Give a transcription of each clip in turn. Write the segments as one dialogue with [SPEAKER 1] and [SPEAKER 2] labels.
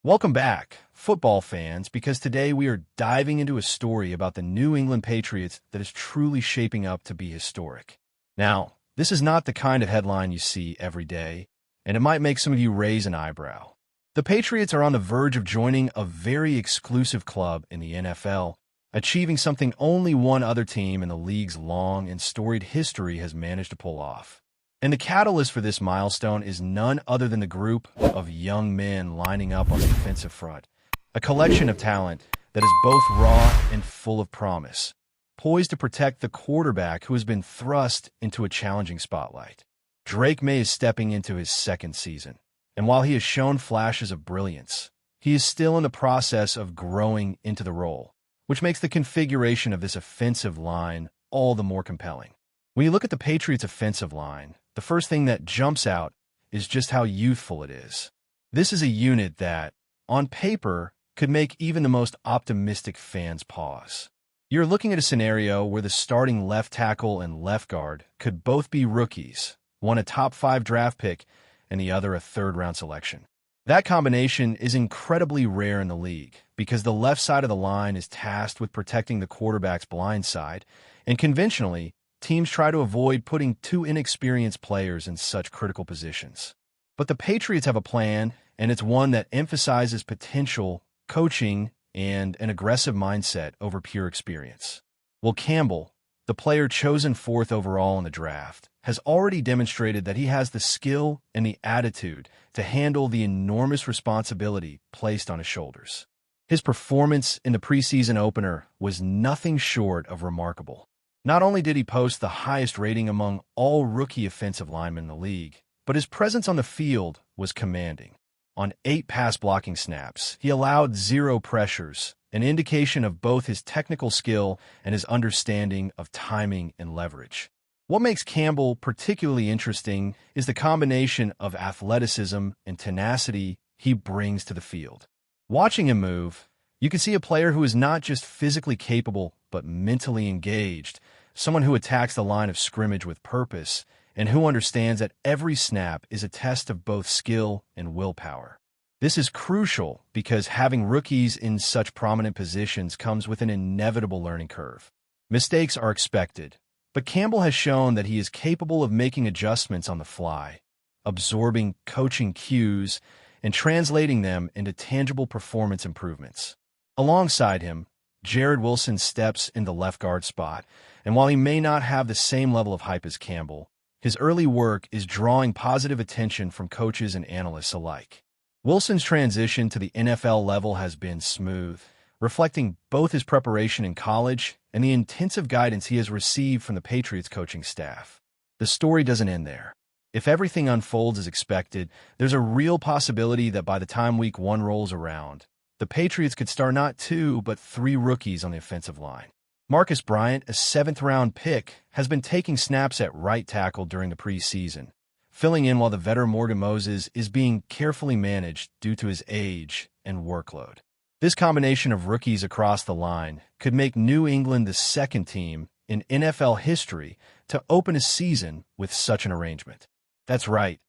[SPEAKER 1] Welcome back, football fans, because today we are diving into a story about the New England Patriots that is truly shaping up to be historic. Now, this is not the kind of headline you see every day, and it might make some of you raise an eyebrow. The Patriots are on the verge of joining a very exclusive club in the NFL, achieving something only one other team in the league's long and storied history has managed to pull off. And the catalyst for this milestone is none other than the group of young men lining up on the defensive front, a collection of talent that is both raw and full of promise, poised to protect the quarterback who has been thrust into a challenging spotlight. Drake May is stepping into his second season, and while he has shown flashes of brilliance, he is still in the process of growing into the role, which makes the configuration of this offensive line all the more compelling. When you look at the Patriots' offensive line, the first thing that jumps out is just how youthful it is. This is a unit that, on paper, could make even the most optimistic fans pause. You're looking at a scenario where the starting left tackle and left guard could both be rookies, one a top 5 draft pick and the other a third-round selection. That combination is incredibly rare in the league because the left side of the line is tasked with protecting the quarterback's blind side, and conventionally, teams try to avoid putting two inexperienced players in such critical positions. But the Patriots have a plan, and it's one that emphasizes potential, coaching, and an aggressive mindset over pure experience. Will Campbell, the player chosen 4th overall in the draft, has already demonstrated that he has the skill and the attitude to handle the enormous responsibility placed on his shoulders. His performance in the preseason opener was nothing short of remarkable. Not only did he post the highest rating among all rookie offensive linemen in the league, but his presence on the field was commanding. On 8 pass-blocking snaps, he allowed 0 pressures, an indication of both his technical skill and his understanding of timing and leverage. What makes Campbell particularly interesting is the combination of athleticism and tenacity he brings to the field. Watching him move, you can see a player who is not just physically capable, but mentally engaged, someone who attacks the line of scrimmage with purpose, and who understands that every snap is a test of both skill and willpower. This is crucial because having rookies in such prominent positions comes with an inevitable learning curve. Mistakes are expected, but Campbell has shown that he is capable of making adjustments on the fly, absorbing coaching cues, and translating them into tangible performance improvements. Alongside him, Jared Wilson steps in the left guard spot, and while he may not have the same level of hype as Campbell, his early work is drawing positive attention from coaches and analysts alike. Wilson's transition to the NFL level has been smooth, reflecting both his preparation in college and the intensive guidance he has received from the Patriots coaching staff. The story doesn't end there. If everything unfolds as expected, there's a real possibility that by the time Week 1 rolls around, the Patriots could start not 2, but 3 rookies on the offensive line. Marcus Bryant, a 7th-round pick, has been taking snaps at right tackle during the preseason, filling in while the veteran Morgan Moses is being carefully managed due to his age and workload. This combination of rookies across the line could make New England the second team in NFL history to open a season with such an arrangement. That's right.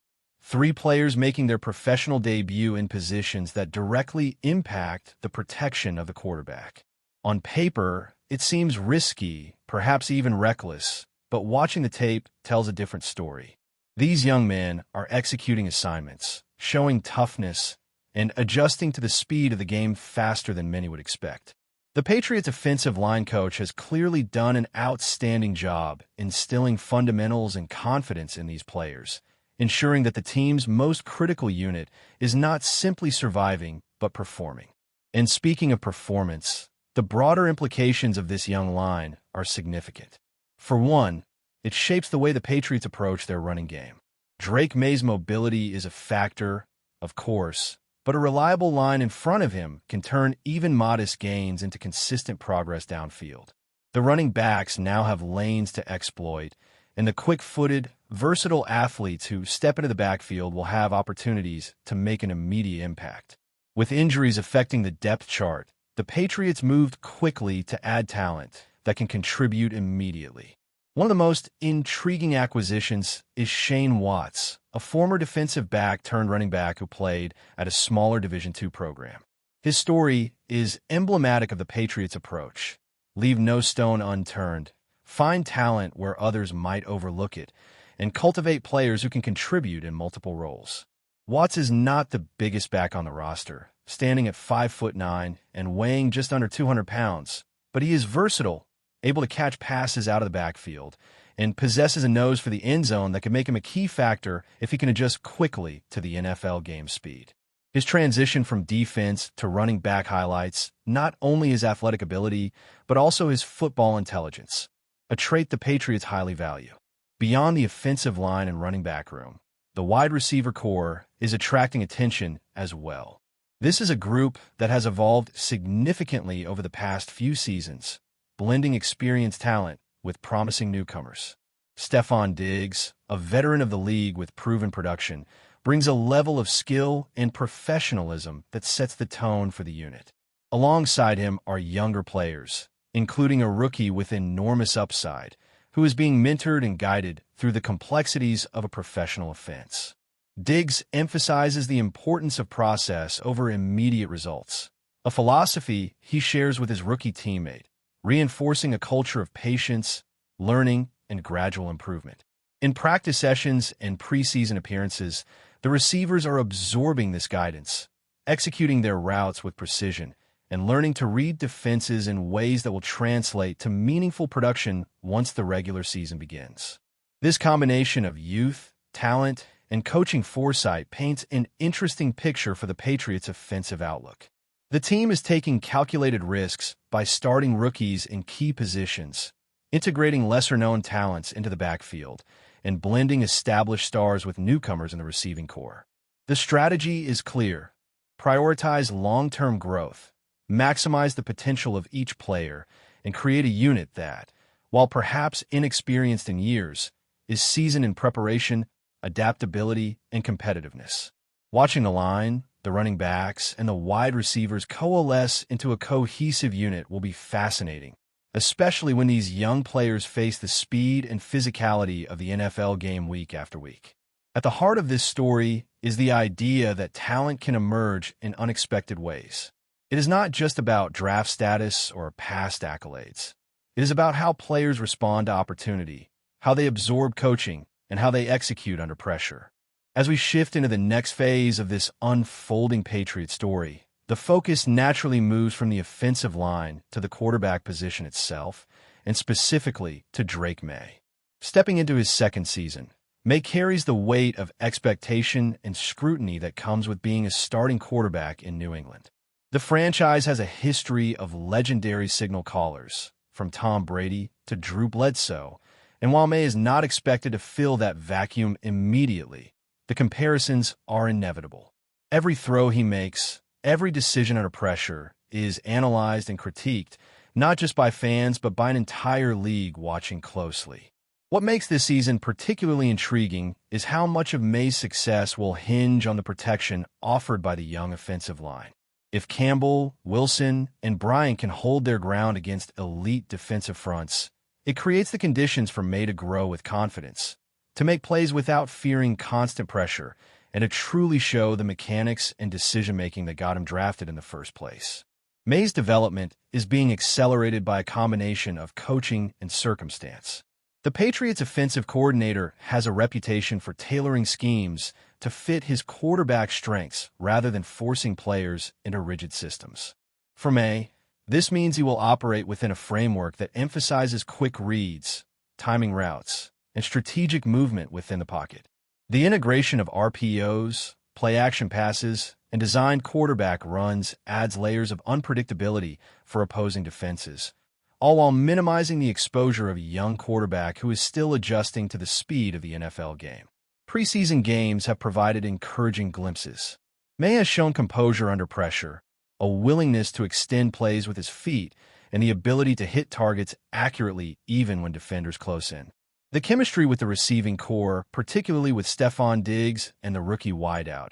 [SPEAKER 1] 3 players making their professional debut in positions that directly impact the protection of the quarterback. On paper, it seems risky, perhaps even reckless, but watching the tape tells a different story. These young men are executing assignments, showing toughness, and adjusting to the speed of the game faster than many would expect. The Patriots' offensive line coach has clearly done an outstanding job instilling fundamentals and confidence in these players, ensuring that the team's most critical unit is not simply surviving, but performing. And speaking of performance, the broader implications of this young line are significant. For one, it shapes the way the Patriots approach their running game. Drake May's mobility is a factor, of course, but a reliable line in front of him can turn even modest gains into consistent progress downfield. The running backs now have lanes to exploit, and the quick-footed, versatile athletes who step into the backfield will have opportunities to make an immediate impact. With injuries affecting the depth chart, the Patriots moved quickly to add talent that can contribute immediately. One of the most intriguing acquisitions is Shane Watts, a former defensive back turned running back who played at a smaller Division II program. His story is emblematic of the Patriots' approach. Leave no stone unturned, find talent where others might overlook it, and cultivate players who can contribute in multiple roles. Watts is not the biggest back on the roster, standing at 5'9" and weighing just under 200 pounds, but he is versatile, able to catch passes out of the backfield, and possesses a nose for the end zone that can make him a key factor if he can adjust quickly to the NFL game speed. His transition from defense to running back highlights not only his athletic ability, but also his football intelligence, a trait the Patriots highly value. Beyond the offensive line and running back room, the wide receiver core is attracting attention as well. This is a group that has evolved significantly over the past few seasons, blending experienced talent with promising newcomers. Stefon Diggs, a veteran of the league with proven production, brings a level of skill and professionalism that sets the tone for the unit. Alongside him are younger players, including a rookie with enormous upside, who is being mentored and guided through the complexities of a professional offense. Diggs emphasizes the importance of process over immediate results, a philosophy he shares with his rookie teammate, reinforcing a culture of patience, learning, and gradual improvement. In practice sessions and preseason appearances, the receivers are absorbing this guidance, executing their routes with precision, and learning to read defenses in ways that will translate to meaningful production once the regular season begins. This combination of youth, talent, and coaching foresight paints an interesting picture for the Patriots' offensive outlook. The team is taking calculated risks by starting rookies in key positions, integrating lesser-known talents into the backfield, and blending established stars with newcomers in the receiving core. The strategy is clear: prioritize long-term growth, maximize the potential of each player, and create a unit that, while perhaps inexperienced in years, is seasoned in preparation, adaptability, and competitiveness. Watching the line, the running backs, and the wide receivers coalesce into a cohesive unit will be fascinating, especially when these young players face the speed and physicality of the NFL game week after week. At the heart of this story is the idea that talent can emerge in unexpected ways. It is not just about draft status or past accolades. It is about how players respond to opportunity, how they absorb coaching, and how they execute under pressure. As we shift into the next phase of this unfolding Patriot story, the focus naturally moves from the offensive line to the quarterback position itself, and specifically to Drake Maye. Stepping into his second season, Maye carries the weight of expectation and scrutiny that comes with being a starting quarterback in New England. The franchise has a history of legendary signal callers, from Tom Brady to Drew Bledsoe, and while Maye is not expected to fill that vacuum immediately, the comparisons are inevitable. Every throw he makes, every decision under pressure, is analyzed and critiqued, not just by fans but by an entire league watching closely. What makes this season particularly intriguing is how much of Maye's success will hinge on the protection offered by the young offensive line. If Campbell, Wilson, and Bryant can hold their ground against elite defensive fronts, it creates the conditions for Maye to grow with confidence, to make plays without fearing constant pressure, and to truly show the mechanics and decision-making that got him drafted in the first place. Maye's development is being accelerated by a combination of coaching and circumstance. The Patriots' offensive coordinator has a reputation for tailoring schemes to fit his quarterback strengths rather than forcing players into rigid systems. For Maye, this means he will operate within a framework that emphasizes quick reads, timing routes, and strategic movement within the pocket. The integration of RPOs, play-action passes, and designed quarterback runs adds layers of unpredictability for opposing defenses, all while minimizing the exposure of a young quarterback who is still adjusting to the speed of the NFL game. Preseason games have provided encouraging glimpses. Maye has shown composure under pressure, a willingness to extend plays with his feet, and the ability to hit targets accurately even when defenders close in. The chemistry with the receiving core, particularly with Stefon Diggs and the rookie wideout,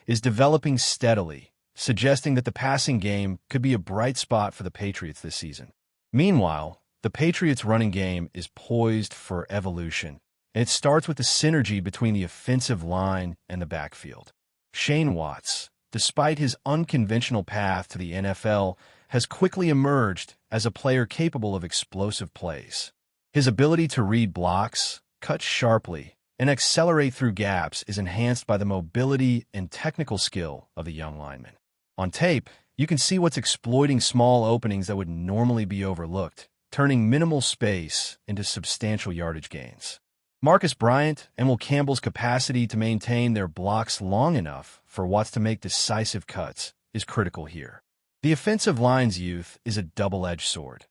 [SPEAKER 1] is developing steadily, suggesting that the passing game could be a bright spot for the Patriots this season. Meanwhile, the Patriots' running game is poised for evolution, and it starts with the synergy between the offensive line and the backfield. Shane Watts, despite his unconventional path to the NFL, has quickly emerged as a player capable of explosive plays. His ability to read blocks, cut sharply, and accelerate through gaps is enhanced by the mobility and technical skill of the young lineman. On tape, you can see what's exploiting small openings that would normally be overlooked, turning minimal space into substantial yardage gains. Marcus Bryant and Will Campbell's capacity to maintain their blocks long enough for Watts to make decisive cuts is critical here. The offensive line's youth is a double-edged sword.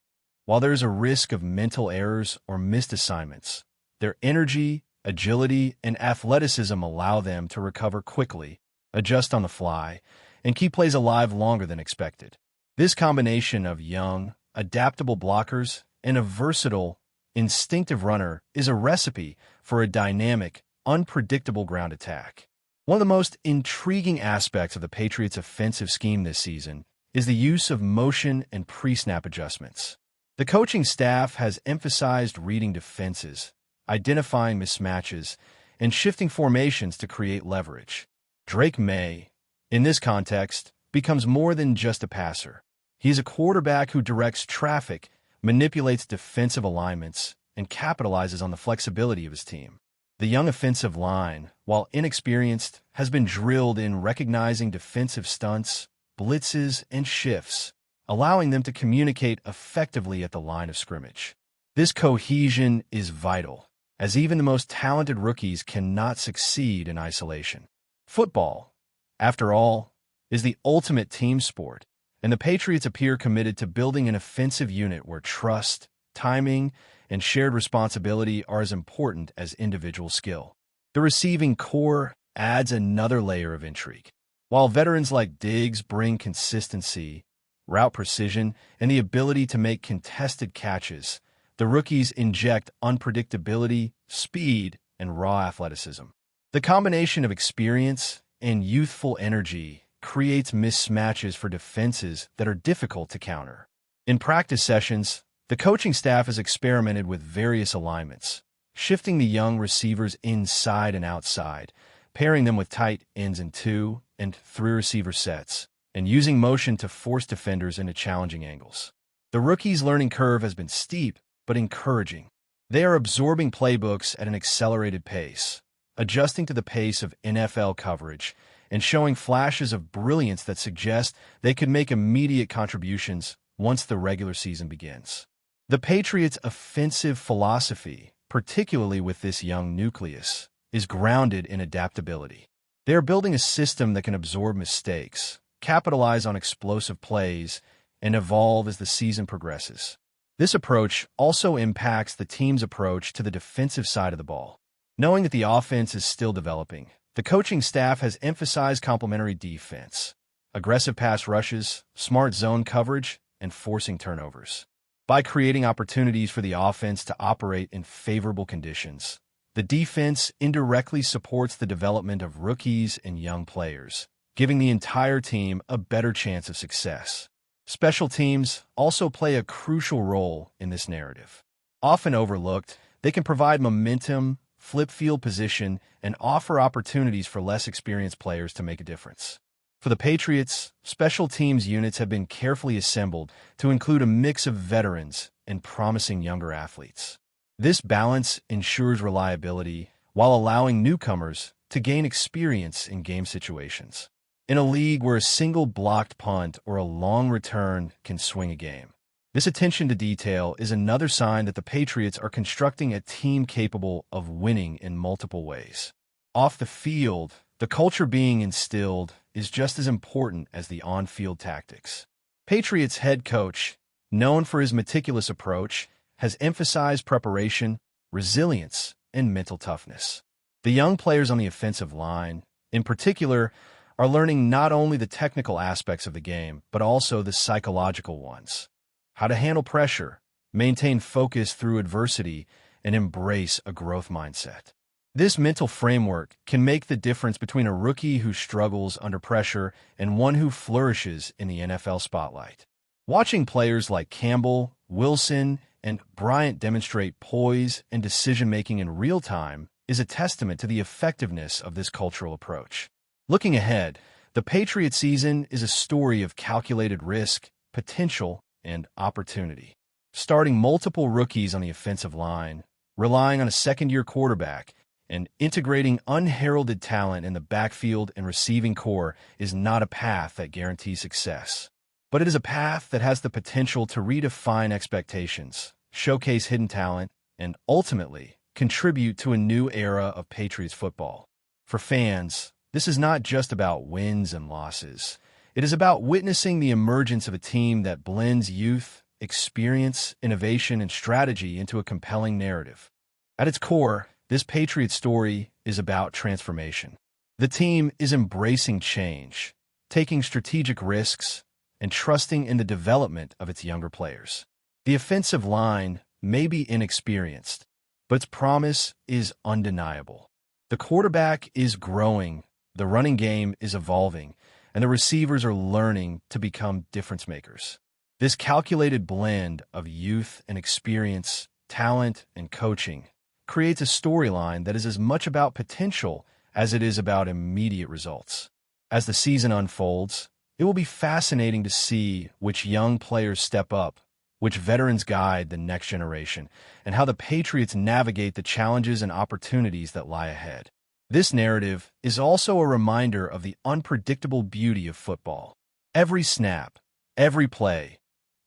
[SPEAKER 1] While there is a risk of mental errors or missed assignments, their energy, agility, and athleticism allow them to recover quickly, adjust on the fly, and keep plays alive longer than expected. This combination of young, adaptable blockers and a versatile, instinctive runner is a recipe for a dynamic, unpredictable ground attack. One of the most intriguing aspects of the Patriots' offensive scheme this season is the use of motion and pre-snap adjustments. The coaching staff has emphasized reading defenses, identifying mismatches, and shifting formations to create leverage. Drake May, in this context, becomes more than just a passer. He's a quarterback who directs traffic, manipulates defensive alignments, and capitalizes on the flexibility of his team. The young offensive line, while inexperienced, has been drilled in recognizing defensive stunts, blitzes, and shifts, allowing them to communicate effectively at the line of scrimmage. This cohesion is vital, as even the most talented rookies cannot succeed in isolation. Football, after all, is the ultimate team sport, and the Patriots appear committed to building an offensive unit where trust, timing, and shared responsibility are as important as individual skill. The receiving core adds another layer of intrigue. While veterans like Diggs bring consistency, route precision, and the ability to make contested catches, the rookies inject unpredictability, speed, and raw athleticism. The combination of experience and youthful energy creates mismatches for defenses that are difficult to counter. In practice sessions, the coaching staff has experimented with various alignments, shifting the young receivers inside and outside, pairing them with tight ends in 2 and 3 receiver sets, and using motion to force defenders into challenging angles. The rookies' learning curve has been steep but encouraging. They are absorbing playbooks at an accelerated pace, adjusting to the pace of NFL coverage, and showing flashes of brilliance that suggest they could make immediate contributions once the regular season begins. The Patriots' offensive philosophy, particularly with this young nucleus, is grounded in adaptability. They are building a system that can absorb mistakes, capitalize on explosive plays, and evolve as the season progresses. This approach also impacts the team's approach to the defensive side of the ball. Knowing that the offense is still developing, the coaching staff has emphasized complementary defense, aggressive pass rushes, smart zone coverage, and forcing turnovers. By creating opportunities for the offense to operate in favorable conditions, the defense indirectly supports the development of rookies and young players, giving the entire team a better chance of success. Special teams also play a crucial role in this narrative. Often overlooked, they can provide momentum, flip field position, and offer opportunities for less experienced players to make a difference. For the Patriots, special teams units have been carefully assembled to include a mix of veterans and promising younger athletes. This balance ensures reliability while allowing newcomers to gain experience in game situations. In a league where a single blocked punt or a long return can swing a game, this attention to detail is another sign that the Patriots are constructing a team capable of winning in multiple ways. Off the field, the culture being instilled is just as important as the on-field tactics. Patriots head coach, known for his meticulous approach, has emphasized preparation, resilience, and mental toughness. The young players on the offensive line, in particular, are learning not only the technical aspects of the game, but also the psychological ones. How to handle pressure, maintain focus through adversity, and embrace a growth mindset. This mental framework can make the difference between a rookie who struggles under pressure and one who flourishes in the NFL spotlight. Watching players like Campbell, Wilson, and Bryant demonstrate poise and decision-making in real time is a testament to the effectiveness of this cultural approach. Looking ahead, the Patriots season is a story of calculated risk, potential, and opportunity. Starting multiple rookies on the offensive line, relying on a second-year quarterback, and integrating unheralded talent in the backfield and receiving core is not a path that guarantees success. But it is a path that has the potential to redefine expectations, showcase hidden talent, and ultimately contribute to a new era of Patriots football. For fans, this is not just about wins and losses. It is about witnessing the emergence of a team that blends youth, experience, innovation, and strategy into a compelling narrative. At its core, this Patriots story is about transformation. The team is embracing change, taking strategic risks, and trusting in the development of its younger players. The offensive line may be inexperienced, but its promise is undeniable. The quarterback is growing, the running game is evolving, and the receivers are learning to become difference makers. This calculated blend of youth and experience, talent and coaching creates a storyline that is as much about potential as it is about immediate results. As the season unfolds, it will be fascinating to see which young players step up, which veterans guide the next generation, and how the Patriots navigate the challenges and opportunities that lie ahead. This narrative is also a reminder of the unpredictable beauty of football. Every snap, every play,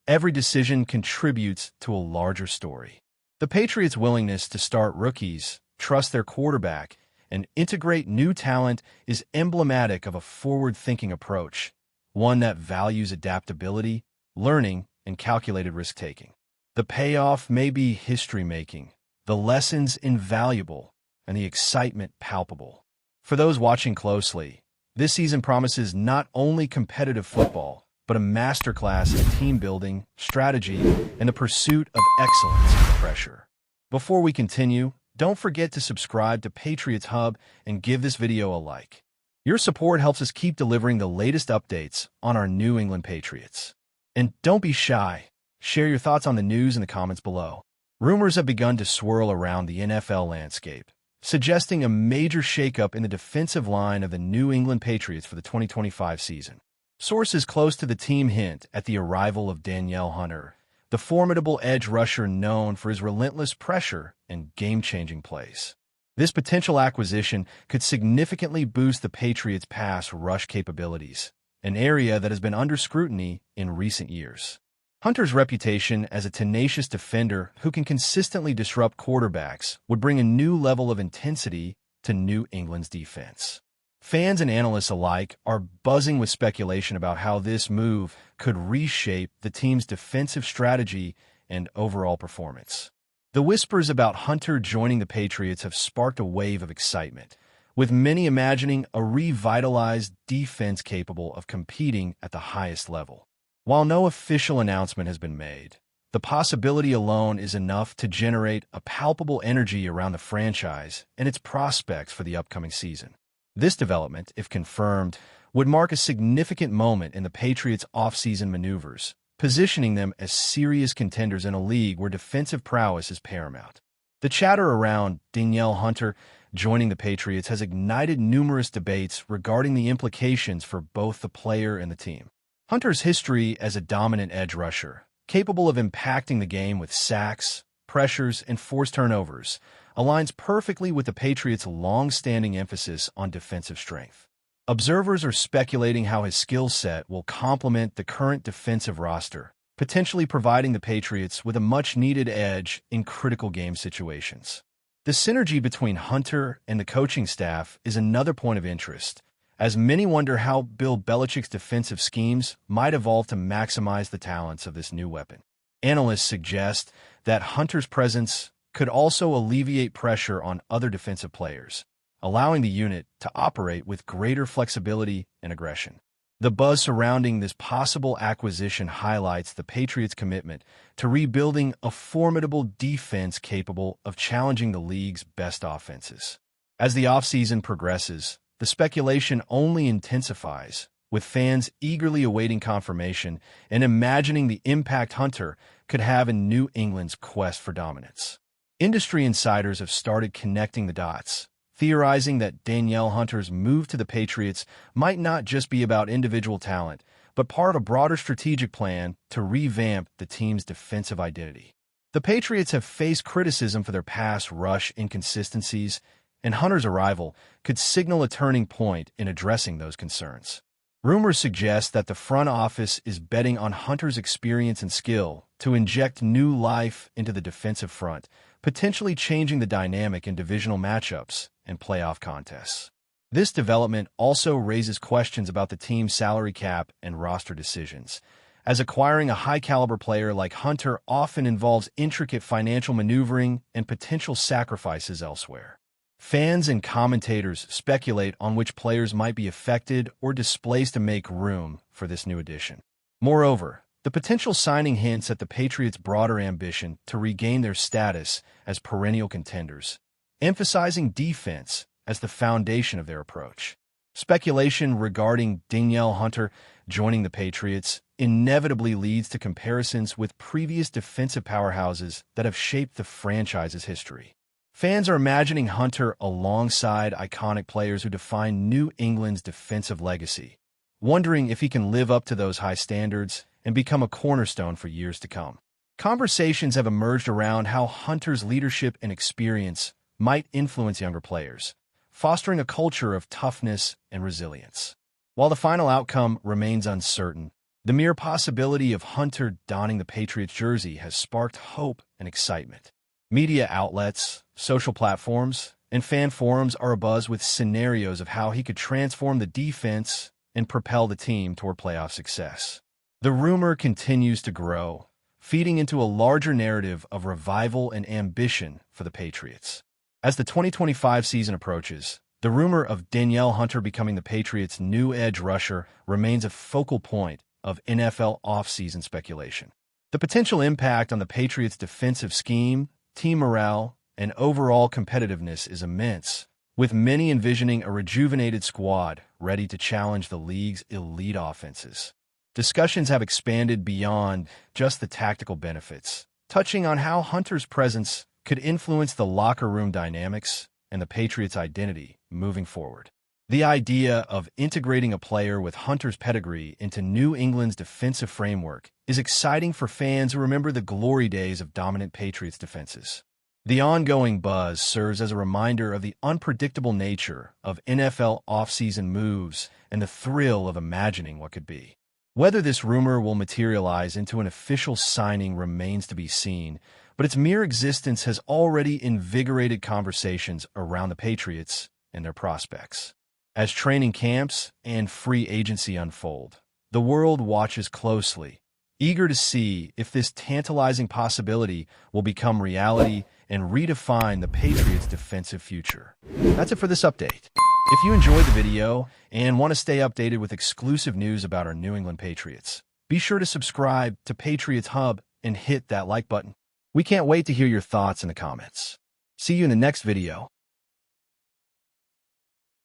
[SPEAKER 1] every decision contributes to a larger story. The Patriots' willingness to start rookies, trust their quarterback, and integrate new talent is emblematic of a forward-thinking approach, one that values adaptability, learning, and calculated risk-taking. The payoff may be history-making, the lessons invaluable, and the excitement palpable. For those watching closely, this season promises not only competitive football, but a masterclass in team building, strategy, and the pursuit of excellence under pressure. Before we continue, don't forget to subscribe to Patriots Hub and give this video a like. Your support helps us keep delivering the latest updates on our New England Patriots. And don't be shy. Share your thoughts on the news in the comments below. Rumors have begun to swirl around the NFL landscape, suggesting a major shakeup in the defensive line of the New England Patriots for the 2025 season. Sources close to the team hint at the arrival of DANIELLE Hunter, the formidable edge rusher known for his relentless pressure and game-changing plays. This potential acquisition could significantly boost the Patriots' pass rush capabilities, an area that has been under scrutiny in recent years. Hunter's reputation as a tenacious defender who can consistently disrupt quarterbacks would bring a new level of intensity to New England's defense. Fans and analysts alike are buzzing with speculation about how this move could reshape the team's defensive strategy and overall performance. The whispers about Hunter joining the Patriots have sparked a wave of excitement, with many imagining a revitalized defense capable of competing at the highest level. While no official announcement has been made, the possibility alone is enough to generate a palpable energy around the franchise and its prospects for the upcoming season. This development, if confirmed, would mark a significant moment in the Patriots' offseason maneuvers, positioning them as serious contenders in a league where defensive prowess is paramount. The chatter around DANIELLE Hunter joining the Patriots has ignited numerous debates regarding the implications for both the player and the team. Hunter's history as a dominant edge rusher, capable of impacting the game with sacks, pressures, and forced turnovers, aligns perfectly with the Patriots' long-standing emphasis on defensive strength. Observers are speculating how his skill set will complement the current defensive roster, potentially providing the Patriots with a much-needed edge in critical game situations. The synergy between Hunter and the coaching staff is another point of interest, as many wonder how Bill Belichick's defensive schemes might evolve to maximize the talents of this new weapon. Analysts suggest that Hunter's presence could also alleviate pressure on other defensive players, allowing the unit to operate with greater flexibility and aggression. The buzz surrounding this possible acquisition highlights the Patriots' commitment to rebuilding a formidable defense capable of challenging the league's best offenses. As the offseason progresses, the speculation only intensifies, with fans eagerly awaiting confirmation and imagining the impact Hunter could have in New England's quest for dominance. Industry insiders have started connecting the dots, theorizing that Danielle Hunter's move to the Patriots might not just be about individual talent, but part of a broader strategic plan to revamp the team's defensive identity. The Patriots have faced criticism for their pass rush inconsistencies, and Hunter's arrival could signal a turning point in addressing those concerns. Rumors suggest that the front office is betting on Hunter's experience and skill to inject new life into the defensive front, potentially changing the dynamic in divisional matchups and playoff contests. This development also raises questions about the team's salary cap and roster decisions, as acquiring a high-caliber player like Hunter often involves intricate financial maneuvering and potential sacrifices elsewhere. Fans and commentators speculate on which players might be affected or displaced to make room for this new addition. Moreover, the potential signing hints at the Patriots' broader ambition to regain their status as perennial contenders, emphasizing defense as the foundation of their approach. Speculation regarding Danielle Hunter joining the Patriots inevitably leads to comparisons with previous defensive powerhouses that have shaped the franchise's history. Fans are imagining Hunter alongside iconic players who define New England's defensive legacy, wondering if he can live up to those high standards and become a cornerstone for years to come. Conversations have emerged around how Hunter's leadership and experience might influence younger players, fostering a culture of toughness and resilience. While the final outcome remains uncertain, the mere possibility of Hunter donning the Patriots jersey has sparked hope and excitement. Media outlets, social platforms, and fan forums are abuzz with scenarios of how he could transform the defense and propel the team toward playoff success. The rumor continues to grow, feeding into a larger narrative of revival and ambition for the Patriots. As the 2025 season approaches, the rumor of Danielle Hunter becoming the Patriots' new edge rusher remains a focal point of NFL offseason speculation. The potential impact on the Patriots' defensive scheme, team morale, and overall competitiveness is immense, with many envisioning a rejuvenated squad ready to challenge the league's elite offenses. Discussions have expanded beyond just the tactical benefits, touching on how Hunter's presence could influence the locker room dynamics and the Patriots' identity moving forward. The idea of integrating a player with Hunter's pedigree into New England's defensive framework is exciting for fans who remember the glory days of dominant Patriots defenses. The ongoing buzz serves as a reminder of the unpredictable nature of NFL offseason moves and the thrill of imagining what could be. Whether this rumor will materialize into an official signing remains to be seen, but its mere existence has already invigorated conversations around the Patriots and their prospects. As training camps and free agency unfold, the world watches closely, eager to see if this tantalizing possibility will become reality and redefine the Patriots' defensive future. That's it for this update. If you enjoyed the video and want to stay updated with exclusive news about our New England Patriots, be sure to subscribe to Patriots Hub and hit that like button. We can't wait to hear your thoughts in the comments. See you in the next video.